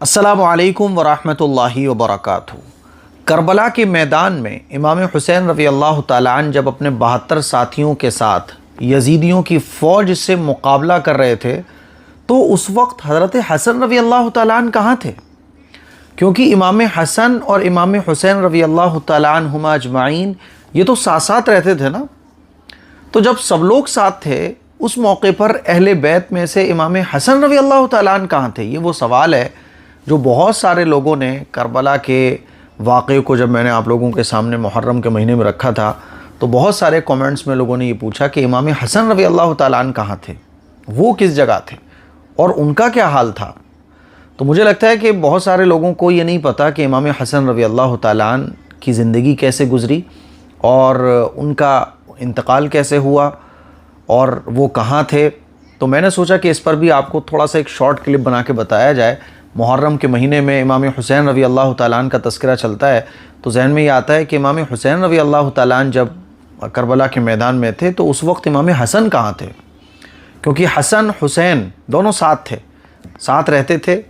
السلام علیکم ورحمۃ اللہ وبرکاتہ۔ کربلا کے میدان میں امام حسین رضی اللہ تعالیٰ عنہ جب اپنے 72 ساتھیوں کے ساتھ یزیدیوں کی فوج سے مقابلہ کر رہے تھے تو اس وقت حضرت حسن رضی اللہ تعالیٰ عنہ کہاں تھے؟ کیونکہ امام حسن اور امام حسین رضی اللہ تعالیٰ عنہما اجمعین یہ تو ساتھ ساتھ رہتے تھے نا۔ تو جب سب لوگ ساتھ تھے اس موقع پر اہل بیت میں سے امام حسن رضی اللہ تعالیٰ عنہ کہاں تھے؟ یہ وہ سوال ہے جو بہت سارے لوگوں نے کربلا کے واقعے کو جب میں نے آپ لوگوں کے سامنے محرم کے مہینے میں رکھا تھا تو بہت سارے کومنٹس میں لوگوں نے یہ پوچھا کہ امام حسن رضی اللہ تعالیٰ عنہ کہاں تھے، وہ کس جگہ تھے اور ان کا کیا حال تھا۔ تو مجھے لگتا ہے کہ بہت سارے لوگوں کو یہ نہیں پتہ کہ امام حسن رضی اللہ تعالیٰ عنہ کی زندگی کیسے گزری اور ان کا انتقال کیسے ہوا اور وہ کہاں تھے۔ تو میں نے سوچا کہ اس پر بھی آپ کو تھوڑا سا ایک شارٹ کلپ بنا کے بتایا جائے۔ محرم کے مہینے میں امام حسین رضی اللہ تعالیٰ عنہ کا تذکرہ چلتا ہے تو ذہن میں یہ آتا ہے کہ امام حسین رضی اللہ تعالیٰ عنہ جب کربلا کے میدان میں تھے تو اس وقت امام حسن کہاں تھے، کیونکہ حسن حسین دونوں ساتھ تھے، ساتھ رہتے تھے۔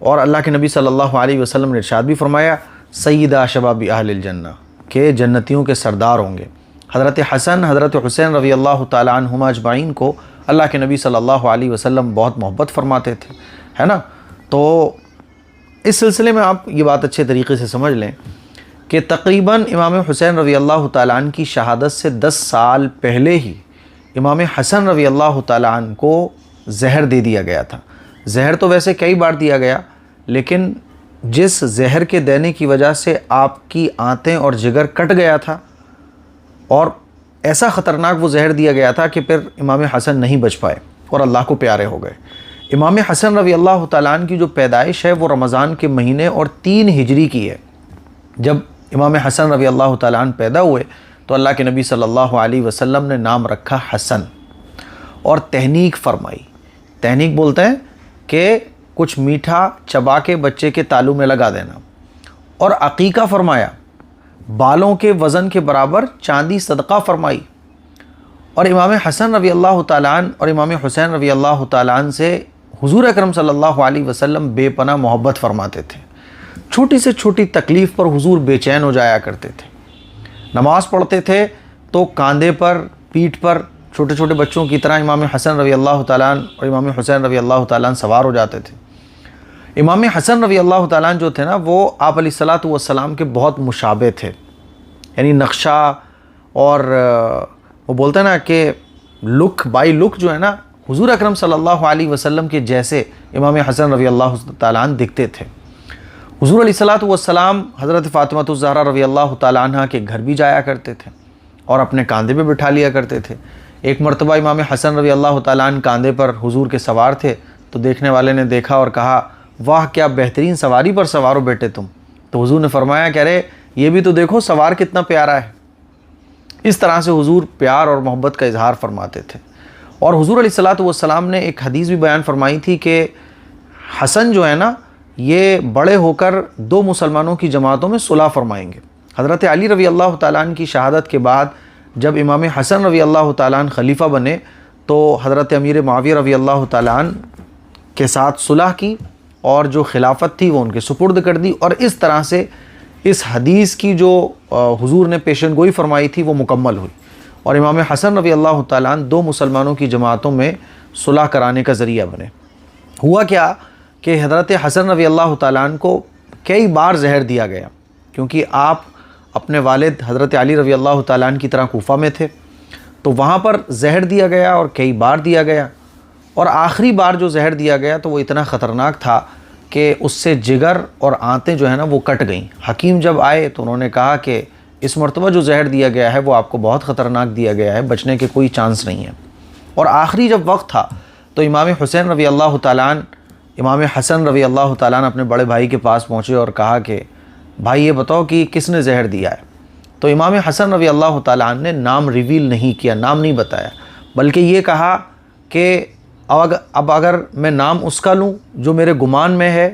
اور اللہ کے نبی صلی اللہ علیہ وسلم نے ارشاد بھی فرمایا سیدہ شباب اہل الجنہ، کہ جنتیوں کے سردار ہوں گے۔ حضرت حسن حضرت حسین رضی اللہ تعالیٰ عنہما اجمعین کو اللہ کے نبی صلی اللہ علیہ وسلم بہت محبت فرماتے تھے، ہے نا۔ تو اس سلسلے میں آپ یہ بات اچھے طریقے سے سمجھ لیں کہ تقریباً امام حسین رضی اللہ تعالیٰ عنہ کی شہادت سے 10 سال پہلے ہی امام حسن رضی اللہ تعالیٰ عنہ کو زہر دے دیا گیا تھا۔ زہر تو ویسے کئی بار دیا گیا، لیکن جس زہر کے دینے کی وجہ سے آپ کی آنتیں اور جگر کٹ گیا تھا اور ایسا خطرناک وہ زہر دیا گیا تھا کہ پھر امام حسن نہیں بچ پائے اور اللہ کو پیارے ہو گئے۔ امام حسن رضی اللہ تعالیٰ عنہ کی جو پیدائش ہے وہ رمضان کے مہینے اور 3 ہجری کی ہے۔ جب امام حسن رضی اللہ تعالیٰ عنہ پیدا ہوئے تو اللہ کے نبی صلی اللہ علیہ وسلم نے نام رکھا حسن اور تہنیک فرمائی۔ تہنیک بولتے ہیں کہ کچھ میٹھا چبا کے بچے کے تالو میں لگا دینا، اور عقیقہ فرمایا، بالوں کے وزن کے برابر چاندی صدقہ فرمائی۔ اور امام حسن رضی اللہ تعالیٰ عنہ اور امام حسین رضی اللہ تعالیٰ عنہ سے حضور اکرم صلی اللہ علیہ وسلم بے پناہ محبت فرماتے تھے۔ چھوٹی سے چھوٹی تکلیف پر حضور بے چین ہو جایا کرتے تھے۔ نماز پڑھتے تھے تو کاندھے پر پیٹھ پر چھوٹے چھوٹے بچوں کی طرح امام حسن رضی اللہ تعالیٰ عنہ اور امام حسین رضی اللہ تعالیٰ عنہ سوار ہو جاتے تھے۔ امام حسن رضی اللہ تعالیٰ عنہ جو تھے نا وہ آپ علیہ الصلاۃ والسلام کے بہت مشابہ تھے، یعنی نقشہ اور وہ بولتے ہیں نا کہ لک بائی لک جو ہے نا حضور اکرم صلی اللہ علیہ وسلم کے جیسے امام حسن رضی اللہ تعالیٰ عنہ دکھتے تھے۔ حضور علیہ الصلاۃ والسلام حضرت فاطمہ الزہرا رضی اللہ تعالیٰ عنہ کے گھر بھی جایا کرتے تھے اور اپنے کاندھے پہ بٹھا لیا کرتے تھے۔ ایک مرتبہ امام حسن رضی اللہ تعالیٰ عنہ کاندھے پر حضور کے سوار تھے تو دیکھنے والے نے دیکھا اور کہا واہ کیا بہترین سواری پر سوار ہو بیٹے تم۔ تو حضور نے فرمایا کہ ارے یہ بھی تو دیکھو سوار کتنا پیارا ہے۔ اس طرح سے حضور پیار اور محبت کا اظہار فرماتے تھے۔ اور حضور علیہ الصلاۃ والسلام نے ایک حدیث بھی بیان فرمائی تھی کہ حسن جو ہے نا یہ بڑے ہو کر 2 مسلمانوں کی جماعتوں میں صلح فرمائیں گے۔ حضرت علی رضی اللہ تعالیٰ عنہ کی شہادت کے بعد جب امام حسن رضی اللہ تعالیٰ عنہ خلیفہ بنے تو حضرت امیر معاویہ رضی اللہ تعالیٰ عنہ کے ساتھ صلح کی اور جو خلافت تھی وہ ان کے سپرد کر دی، اور اس طرح سے اس حدیث کی جو حضور نے پیشن گوئی فرمائی تھی وہ مکمل ہوئی، اور امام حسن رضی اللہ تعالیٰ عنہ 2 مسلمانوں کی جماعتوں میں صلح کرانے کا ذریعہ بنے۔ ہوا کیا کہ حضرت حسن رضی اللہ تعالیٰ عنہ کو کئی بار زہر دیا گیا، کیونکہ آپ اپنے والد حضرت علی رضی اللہ تعالیٰ عنہ کی طرح کوفہ میں تھے، تو وہاں پر زہر دیا گیا اور کئی بار دیا گیا، اور آخری بار جو زہر دیا گیا تو وہ اتنا خطرناک تھا کہ اس سے جگر اور آنتیں جو ہے نا وہ کٹ گئیں۔ حکیم جب آئے تو انہوں نے کہا کہ اس مرتبہ جو زہر دیا گیا ہے وہ آپ کو بہت خطرناک دیا گیا ہے، بچنے کے کوئی چانس نہیں ہے۔ اور آخری جب وقت تھا تو امام حسین رضی اللہ تعالیٰ عنہ امام حسن رضی اللہ تعالیٰ عنہ اپنے بڑے بھائی کے پاس پہنچے اور کہا کہ بھائی یہ بتاؤ کہ کس نے زہر دیا ہے۔ تو امام حسن رضی اللہ تعالیٰ عنہ نے نام ریویل نہیں کیا، نام نہیں بتایا، بلکہ یہ کہا کہ اب اگر میں نام اس کا لوں جو میرے گمان میں ہے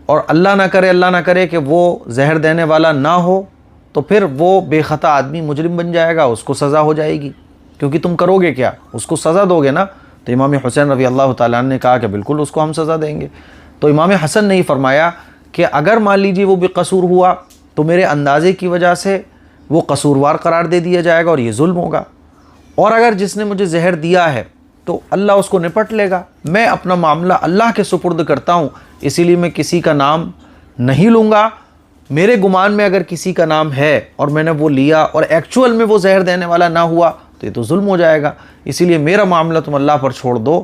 اور اللہ نہ کرے کہ وہ زہر دینے والا نہ ہو تو پھر وہ بے خطا آدمی مجرم بن جائے گا، اس کو سزا ہو جائے گی، کیونکہ تم کرو گے کیا، اس کو سزا دو گے نا۔ تو امام حسین رضی اللہ تعالیٰ عنہ نے کہا کہ بالکل اس کو ہم سزا دیں گے۔ تو امام حسن نے ہی فرمایا کہ اگر مان لیجیے وہ بے قصور ہوا تو میرے اندازے کی وجہ سے وہ قصوروار قرار دے دیا جائے گا اور یہ ظلم ہوگا، اور اگر جس نے مجھے زہر دیا ہے تو اللہ اس کو نپٹ لے گا۔ میں اپنا معاملہ اللہ کے سپرد کرتا ہوں، اسی لیے میں کسی کا نام نہیں لوں گا۔ میرے گمان میں اگر کسی کا نام ہے اور میں نے وہ لیا اور ایکچول میں وہ زہر دینے والا نہ ہوا تو یہ تو ظلم ہو جائے گا، اسی لیے میرا معاملہ تم اللہ پر چھوڑ دو،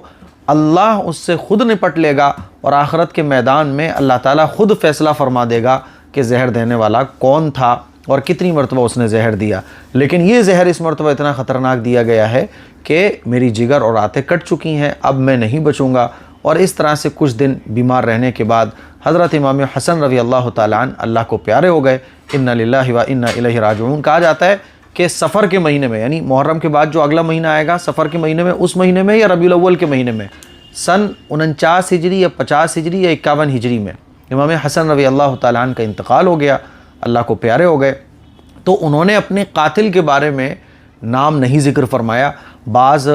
اللہ اس سے خود نپٹ لے گا، اور آخرت کے میدان میں اللہ تعالیٰ خود فیصلہ فرما دے گا کہ زہر دینے والا کون تھا اور کتنی مرتبہ اس نے زہر دیا۔ لیکن یہ زہر اس مرتبہ اتنا خطرناک دیا گیا ہے کہ میری جگر اور آتیں کٹ چکی ہیں، اب میں نہیں بچوں گا۔ اور اس طرح سے کچھ دن بیمار رہنے کے بعد حضرت امام حسن رضی اللہ تعالیٰ عنہ اللہ کو پیارے ہو گئے۔ انا للہ و انا الیہ راجعون کہا جاتا ہے کہ سفر کے مہینے میں، یعنی محرم کے بعد جو اگلا مہینہ آئے گا سفر کے مہینے میں، اس مہینے میں یا ربیع الاول کے مہینے میں، سن 49 ہجری یا 50 ہجری یا 51 ہجری میں امام حسن رضی اللہ تعالیٰ عنہ کا انتقال ہو گیا، اللہ کو پیارے ہو گئے۔ تو انہوں نے اپنے قاتل کے بارے میں نام نہیں ذکر فرمایا۔ بعض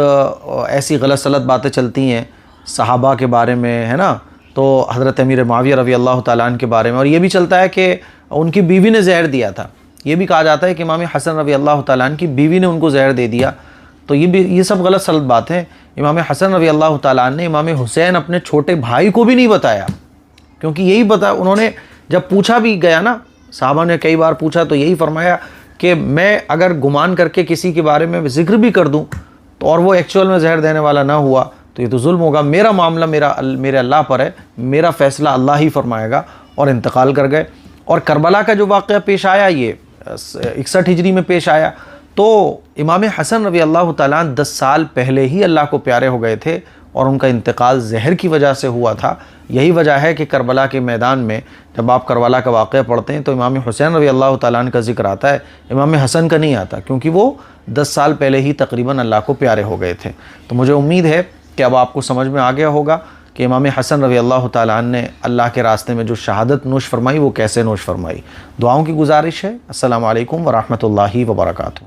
ایسی غلط سلط باتیں چلتی ہیں صحابہ کے بارے میں، ہے نا، تو حضرت امیر معاویہ رضی اللہ تعالیٰ عنہ کے بارے میں، اور یہ بھی چلتا ہے کہ ان کی بیوی نے زہر دیا تھا، یہ بھی کہا جاتا ہے کہ امام حسن رضی اللہ تعالیٰ عنہ کی بیوی نے ان کو زہر دے دیا، تو یہ سب غلط سلط باتیں۔ امام حسن رضی اللہ تعالیٰ عنہ نے امام حسین اپنے چھوٹے بھائی کو بھی نہیں بتایا، کیونکہ یہی بتا، انہوں نے جب پوچھا بھی گیا نا، صحابہ نے کئی بار پوچھا تو یہی فرمایا کہ میں اگر گمان کر کے کسی کے بارے میں ذکر بھی کر دوں تو اور وہ ایکچول میں زہر دینے والا نہ ہوا تو یہ تو ظلم ہوگا، میرا معاملہ میرے اللہ پر ہے، میرا فیصلہ اللہ ہی فرمائے گا، اور انتقال کر گئے۔ اور کربلا کا جو واقعہ پیش آیا یہ 61 ہجری میں پیش آیا، تو امام حسن رضی اللہ تعالیٰ عنہ 10 سال پہلے ہی اللہ کو پیارے ہو گئے تھے، اور ان کا انتقال زہر کی وجہ سے ہوا تھا۔ یہی وجہ ہے کہ کربلا کے میدان میں جب آپ کربلا کا واقعہ پڑھتے ہیں تو امام حسین رضی اللہ تعالیٰ عنہ کا ذکر آتا ہے، امام حسن کا نہیں آتا، کیونکہ وہ 10 سال پہلے ہی تقریباً اللہ کو پیارے ہو گئے تھے۔ تو مجھے امید ہے کہ اب آپ کو سمجھ میں آ گیا ہوگا کہ امام حسن رضی اللہ تعالیٰ عنہ نے اللہ کے راستے میں جو شہادت نوش فرمائی وہ کیسے نوش فرمائی۔ دعاؤں کی گزارش ہے۔ السلام علیکم ورحمۃ اللہ وبرکاتہ۔